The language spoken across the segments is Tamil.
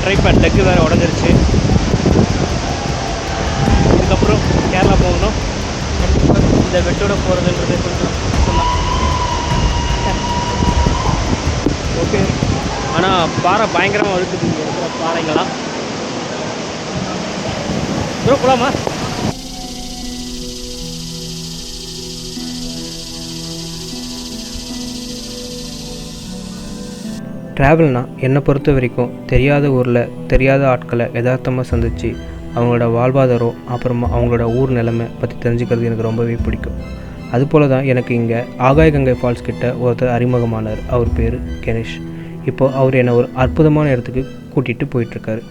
ட்ரைபேட் லெக்கு வேறு உடஞ்சிருச்சு. இதுக்கப்புறம் கேரளா போகணும். இந்த வெட்டோட போகிறதுன்றது கொஞ்சம் ஓகே. ஆனால் பாறை பயங்கரமாக வழுக்குது இங்கே இருக்கிற பாறைங்களாம். ப்ரோ போகலாமா? ட்ராவல்னால் என்னை பொறுத்த வரைக்கும் தெரியாத ஊரில் தெரியாத ஆட்களை யதார்த்தமாக சந்தித்து அவங்களோட வாழ்வாதாரம் அப்புறமா அவங்களோட ஊர் நிலைமை பற்றி தெரிஞ்சுக்கிறது எனக்கு ரொம்பவே பிடிக்கும். அதுபோல் தான் எனக்கு இங்கே ஆகாய கங்கை ஃபால்ஸ் கிட்ட ஒருத்தர் அறிமுகமானார். அவர் பேர் கணேஷ். இப்போது அவர் என்னை ஒரு அற்புதமான இடத்துக்கு கூட்டிகிட்டு போயிட்டுருக்காரு.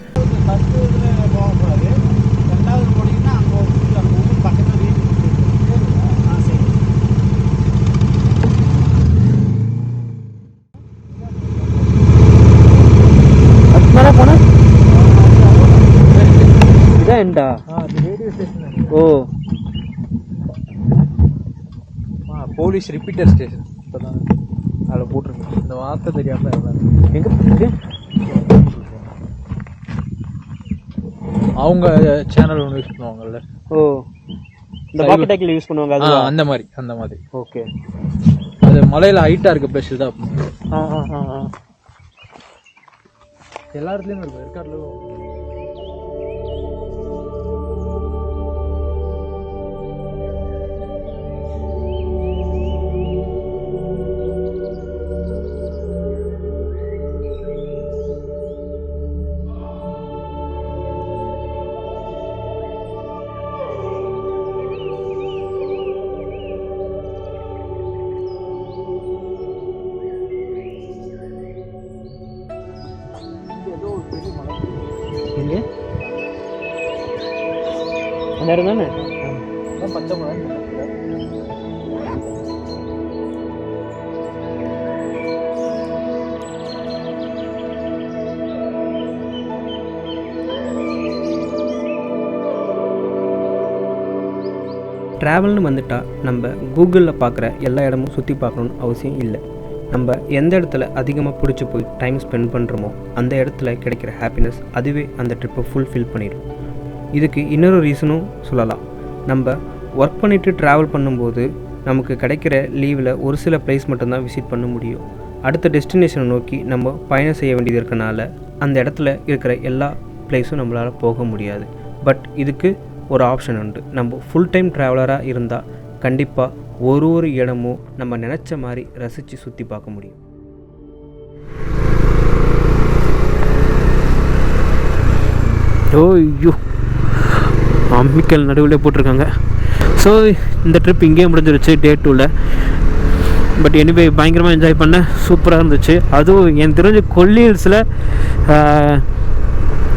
இதான்டா ஓ போலீஸ் ரிப்பீட்டர் ஸ்டேஷன் இப்போதான் அதில் போட்டிருக்கேன். இந்த வார்த்தை தெரியாமல் எங்கே போட்டிருக்கு? அவங்க சேனல் ஒன்று யூஸ் பண்ணுவாங்கல்ல. ஓ இந்த பாக்கெட் டேக்கில் யூஸ் பண்ணுவாங்க அது அந்த மாதிரி. ஓகே. அது மலையில் ஹைட்டாக இருக்க பிளேஸ் தான். எல்லா இடத்துலையும் இருக்கும். ஏற்காடுலையும் அந்த இடம் தானே பச்சை மலை. ட்ராவல்னு வந்துட்டால் நம்ம கூகுளில் பார்க்குற எல்லா இடமும் சுற்றி பார்க்கணுன்னு அவசியம் இல்லை. நம்ம எந்த இடத்துல அதிகமாக பிடிச்சி போய் டைம் ஸ்பெண்ட் பண்ணுறோமோ அந்த இடத்துல கிடைக்கிற ஹாப்பினஸ் அதுவே அந்த ட்ரிப்பை ஃபுல்ஃபில் பண்ணிடும். இதுக்கு இன்னொரு ரீசனும் சொல்லலாம். நம்ம ஒர்க் பண்ணிவிட்டு ட்ராவல் பண்ணும்போது நமக்கு கிடைக்கிற லீவில் ஒரு சில பிளேஸ் மட்டும்தான் விசிட் பண்ண முடியும். அடுத்த டெஸ்டினேஷனை நோக்கி நம்ம பயணம் செய்ய வேண்டியது இருக்கனால அந்த இடத்துல இருக்கிற எல்லா பிளேஸும் நம்மளால் போக முடியாது. பட் இதுக்கு ஒரு ஆப்ஷன் உண்டு. நம்ம ஃபுல் டைம் ட்ராவலராக இருந்தால் கண்டிப்பாக ஒரு இடமும் நம்ம நினச்ச மாதிரி ரசித்து சுற்றி பார்க்க முடியும். ஐயோ அம்மிக்கல் நடுவில் போட்டிருக்காங்க. ஸோ இந்த ட்ரிப் இங்கேயே முடிஞ்சிருச்சு டே 2ல். பட் எனிவே பயங்கரமாக என்ஜாய் பண்ணேன். சூப்பராக இருந்துச்சு. அதுவும் எனக்கு தெரிஞ்ச கொல்லி ஹில்ஸில்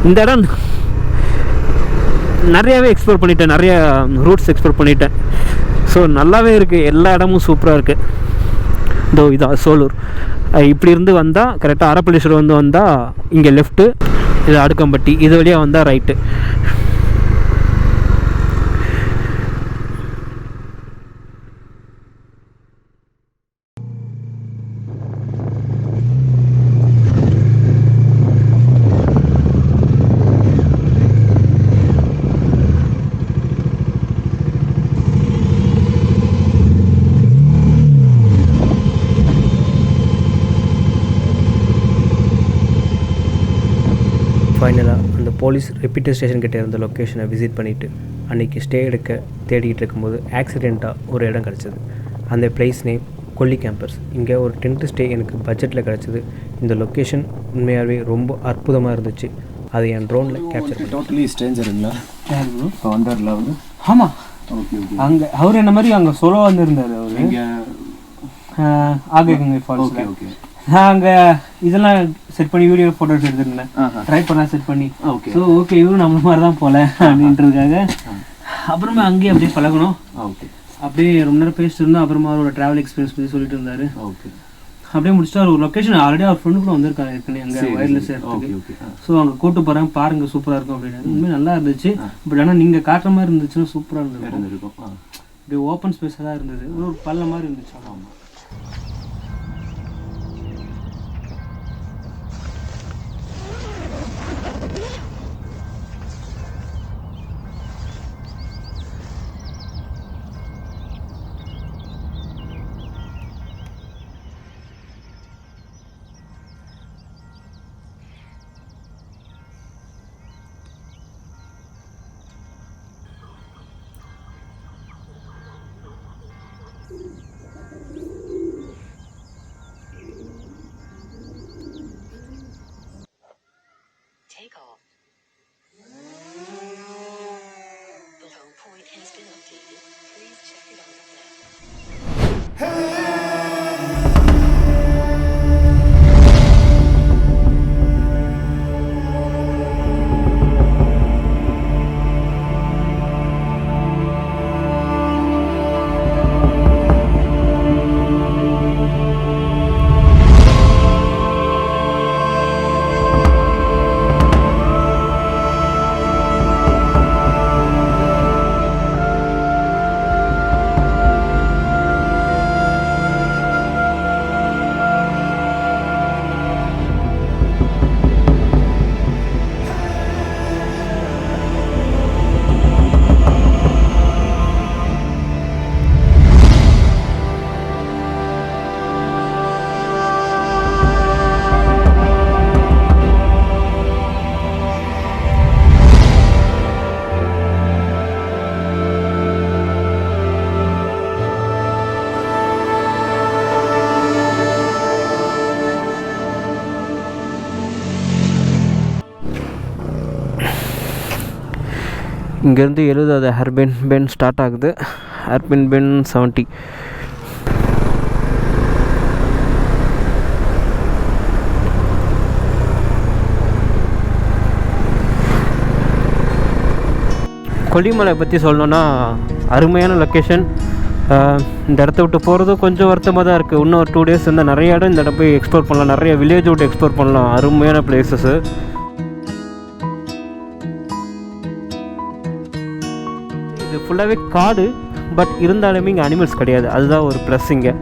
இந்த இடம் நிறையாவே எக்ஸ்ப்ளோர் பண்ணிட்டேன். நிறைய ரூட்ஸ் எக்ஸ்ப்ளோர் பண்ணிட்டேன். ஸோ நல்லாவே இருக்குது. எல்லா இடமும் சூப்பராக இருக்குது. இதோ இதான் சோலூர். இப்படி இருந்து வந்தால் கரெக்டாக அரப்பளீஸ்வரம் வந்தால் இங்கே லெஃப்ட்டு, இது அடுக்கம்பட்டி, இது வழியாக வந்தால் ரைட்டு. ஃபைனலாக அந்த போலீஸ் ரிப்பீட்டர் ஸ்டேஷன் கிட்டே இருந்த லொக்கேஷனை விசிட் பண்ணிவிட்டு அன்றைக்கி ஸ்டே எடுக்க தேடிக்கிட்டு இருக்கும்போது ஆக்சிடெண்ட்டாக ஒரு இடம் கிடச்சிது. அந்த பிளேஸ் நேம் கொல்லி கேம்பர்ஸ். இங்கே ஒரு டென்ட் ஸ்டே எனக்கு பட்ஜெட்டில் கிடச்சிது. இந்த லொக்கேஷன் உண்மையாகவே ரொம்ப அற்புதமாக இருந்துச்சு. அதை என் ட்ரோனில் கேப்சர் பண்ணி. டோட்டலி ஸ்ட்ரேஞ்சருங்களா இப்போ வந்தார்ல அவர்? ஆமாம். Okay okay. அங்கே அவர் என்ன மாதிரி அங்கே சொலோ வந்துருந்தார். அவர் இங்கே ஆகாய ஃபால்ஸ். Okay okay. நான் அங்கே இதெல்லாம் செட் பண்ணி வீடியோ ஃபோட்டோஸ் எடுத்துருந்தேன். ட்ரை பண்ணலாம் செட் பண்ணி. ஓகே. ஸோ ஓகே இவரும் நம்ம மாதிரி தான் போகல அப்படின்றதுக்காக அப்புறமா அங்கேயே அப்படியே பழகணும். ஓகே. அப்படியே ரொம்ப நேரம் பேசிட்டு இருந்தோம். அப்புறமா அவரோட ட்ராவல் எக்ஸ்பீரியன்ஸ் பற்றி சொல்லிட்டு இருந்தார். ஓகே. அப்படியே முடிச்சுட்டு ஒரு லொக்கேஷன் ஆல்ரெடி அவர் ஃப்ரெண்டு கூட வந்திருக்காரு ஏற்கனவே அங்கே வயர்லெஸ் இடத்துக்கு. ஸோ அங்கே கூட்டு போகிறேன் பாருங்கள் சூப்பராக இருக்கும் அப்படின்னு. உண்மையாக நல்லா இருந்துச்சு. பட் ஆனால் நீங்கள் காட்டுற மாதிரி இருந்துச்சுன்னா சூப்பராக இருந்திருக்கும். அப்படியே ஓப்பன் ஸ்பேஸாக தான் இருந்தது. ஒரு பல்ல மாதிரி இருந்துச்சு. ஆமாம். இங்கேருந்து 70 ஹேர்பின் பென் ஸ்டார்ட் ஆகுது. Hairpin bend 70. கொல்லிமலை பற்றி சொல்லணுன்னா அருமையான லொக்கேஷன். இந்த இடத்த விட்டு போகிறது கொஞ்சம் வருத்தமாக தான் இருக்குது. இன்னும் ஒரு 2 days இருந்தால் நிறைய இடம் இந்த இடம் போய் எக்ஸ்ப்ளோர் பண்ணலாம். நிறைய வில்லேஜ் விட்டு எக்ஸ்ப்ளோர் பண்ணலாம். அருமையான பிளேசஸ்ஸு. இது ஃபுல்லாகவே காடு, பட் இருந்தாலுமே இங்கே அனிமல்ஸ் கிடையாது. அதுதான் ஒரு ப்ளஸ் இங்கே.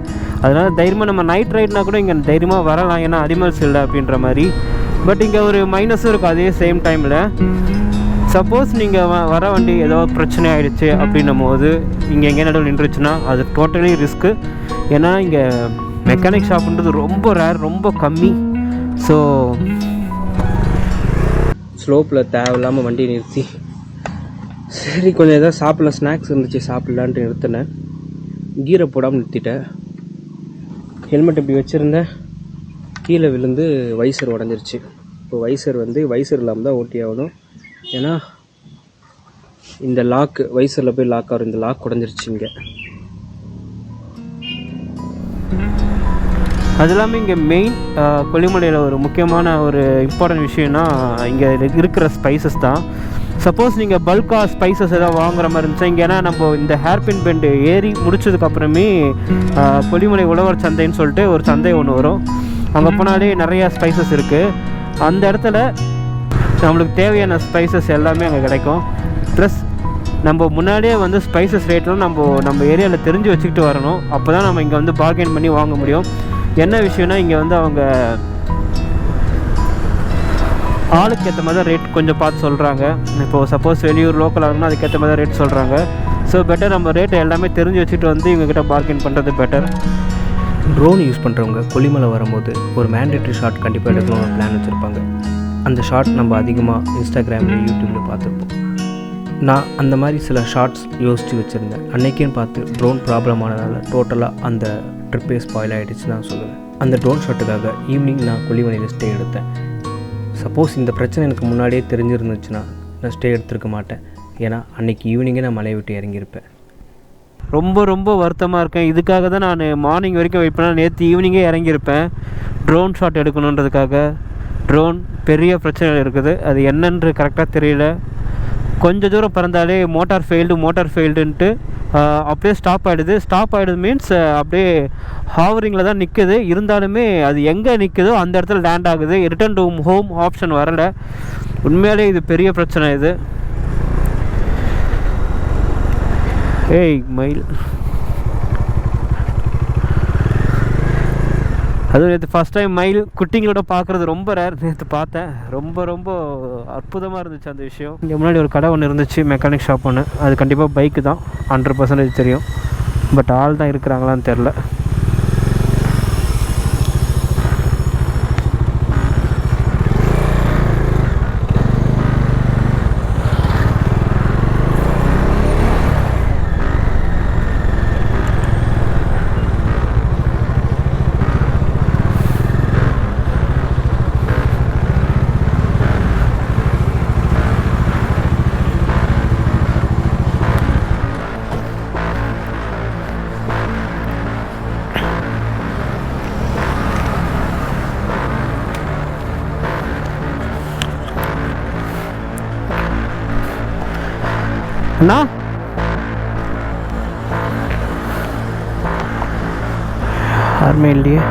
அதனால் தைரியமாக நம்ம நைட் ரைட்னா கூட இங்கே தைரியமாக வரலாம், ஏன்னா அனிமல்ஸ் இல்லை அப்படின்ற மாதிரி. பட் இங்கே ஒரு மைனஸும் இருக்குது அதே சேம் டைமில். சப்போஸ் நீங்கள் வர வண்டி ஏதோ பிரச்சனை ஆகிடுச்சு அப்படின்னும் போது இங்கே எங்கே நடுவில் நின்றுச்சுன்னா அது டோட்டலி ரிஸ்க்கு. ஏன்னா இங்கே மெக்கானிக் ஷாப்புன்றது ரொம்ப ரேர், ரொம்ப கம்மி. ஸோ ஸ்லோப்பில் தேவையில்லாமல் வண்டி நிறுத்தி சரி கொஞ்சம் எதாவது சாப்பிட்லாம், ஸ்நாக்ஸ் இருந்துச்சு சாப்பிட்லான்ட்டு நிறுத்தினேன். கீரை போடாமல் நிறுத்திட்டேன். ஹெல்மெட் இப்படி வச்சுருந்தேன், கீழே விழுந்து வைசர் உடஞ்சிருச்சு. இப்போ வைசர் இல்லாமல் தான் ஓட்டி ஆகணும். ஏன்னா இந்த லாக்கு வைசரில் போய் லாக் ஆகும். இந்த லாக் உடஞ்சிருச்சு இங்கே. அது இல்லாமல் இங்கே மெயின் கொல்லிமலையில் ஒரு முக்கியமான ஒரு இம்பார்ட்டன்ட் விஷயம்னா இங்கே இருக்கிற ஸ்பைசஸ் தான். சப்போஸ் நீங்கள் பல்காக ஸ்பைசஸ் எதாவது வாங்குற மாதிரி இருந்துச்சா இங்கே, ஏன்னா நம்ம இந்த ஹேர்பின் பெண்டு ஏறி முடிச்சதுக்கப்புறமே கொல்லிமலை உழவர் சந்தைன்னு சொல்லிட்டு ஒரு சந்தை ஒன்று வரும். அங்கே போனாலே நிறையா ஸ்பைசஸ் இருக்குது. அந்த இடத்துல நம்மளுக்கு தேவையான ஸ்பைசஸ் எல்லாமே அங்கே கிடைக்கும். ப்ளஸ் நம்ம முன்னாடியே வந்து ஸ்பைசஸ் ரேட்லாம் நம்ம ஏரியாவில் தெரிஞ்சு வச்சுக்கிட்டு வரணும். அப்போ தான் நம்ம இங்கே வந்து பார்கெயின் பண்ணி வாங்க முடியும். என்ன விஷயம்னா இங்கே வந்து அவங்க ஆளுக்கு ஏற்ற மாதிரி தான் ரேட் கொஞ்சம் பார்த்து சொல்கிறாங்க. இப்போது சப்போஸ் வெளியூர் லோக்கல் ஆகுனா அதுக்கேற்ற மாதிரி தான் ரேட் சொல்கிறாங்க. ஸோ பெட்டர் நம்ம ரேட்டை எல்லாமே தெரிஞ்சு வச்சுட்டு வந்து இவங்ககிட்ட பார்கெயின் பண்ணுறது பெட்டர். ட்ரோன் யூஸ் பண்ணுறவங்க கொல்லிமலை வரும்போது ஒரு மேண்டேட்ரி ஷாட் கண்டிப்பாக எடுக்கணும்னு பிளான் வச்சுருப்பாங்க. அந்த ஷாட் நம்ம அதிகமாக இன்ஸ்டாகிராமில் யூடியூப்பில் பார்த்துருப்போம். நான் அந்த மாதிரி சில ஷார்ட்ஸ் யோசித்து வச்சுருந்தேன். அன்றைக்கின்னு பார்த்து ட்ரோன் ப்ராப்ளம் ஆனதால் டோட்டலாக அந்த ட்ரிப்பே ஸ்பாயில் ஆகிடுச்சு தான் சொல்லுவேன். அந்த ட்ரோன் ஷாட்டுக்காக ஈவினிங் நான் கொல்லிமலையில் ஸ்டே எடுத்தேன். சப்போஸ் இந்த பிரச்சனை எனக்கு முன்னாடியே தெரிஞ்சிருந்துச்சுன்னா நான் ஸ்டே எடுத்துருக்க மாட்டேன். ஏன்னா அன்றைக்கி ஈவினிங்கே நான் மலையை விட்டு இறங்கியிருப்பேன். ரொம்ப வருத்தமாக இருக்கேன். இதுக்காக தான் நான் மார்னிங் வரைக்கும் வெயிட் பண்ணால் நேற்று ஈவினிங்கே இறங்கியிருப்பேன் ட்ரோன் ஷாட் எடுக்கணுன்றதுக்காக. ட்ரோன் பெரிய பிரச்சனை இருக்குது. அது என்னன்று கரெக்டாக தெரியல. கொஞ்சம் தூரம் பறந்தாலே மோட்டார் ஃபெயில்டுன்ட்டு அப்படியே ஸ்டாப் ஆகிடுது. மீன்ஸ் அப்படியே ஹாவரிங்கில் தான் நிற்குது. இருந்தாலுமே அது எங்கே நிற்குதோ அந்த இடத்துல லேண்ட் ஆகுது. ரிட்டர்ன் டு ஹோம் ஆப்ஷன் வரலை. உண்மையிலே இது பெரிய பிரச்சனை இது. ஏய் மயில், அதுவும் நேற்று ஃபஸ்ட் டைம் மயில் குட்டிங்களோட பார்க்குறது ரொம்ப ரேர். நேற்று பார்த்தேன், ரொம்ப அற்புதமாக இருந்துச்சு அந்த விஷயம். இங்கே முன்னாடி ஒரு கடை ஒன்று இருந்துச்சு, மெக்கானிக் ஷாப் ஒன்று. அது கண்டிப்பாக பைக்கு தான் 100% தெரியும். பட் ஆள் தான் இருக்கிறாங்களான்னு தெரில. அண்ணா யாருமே இல்லையே.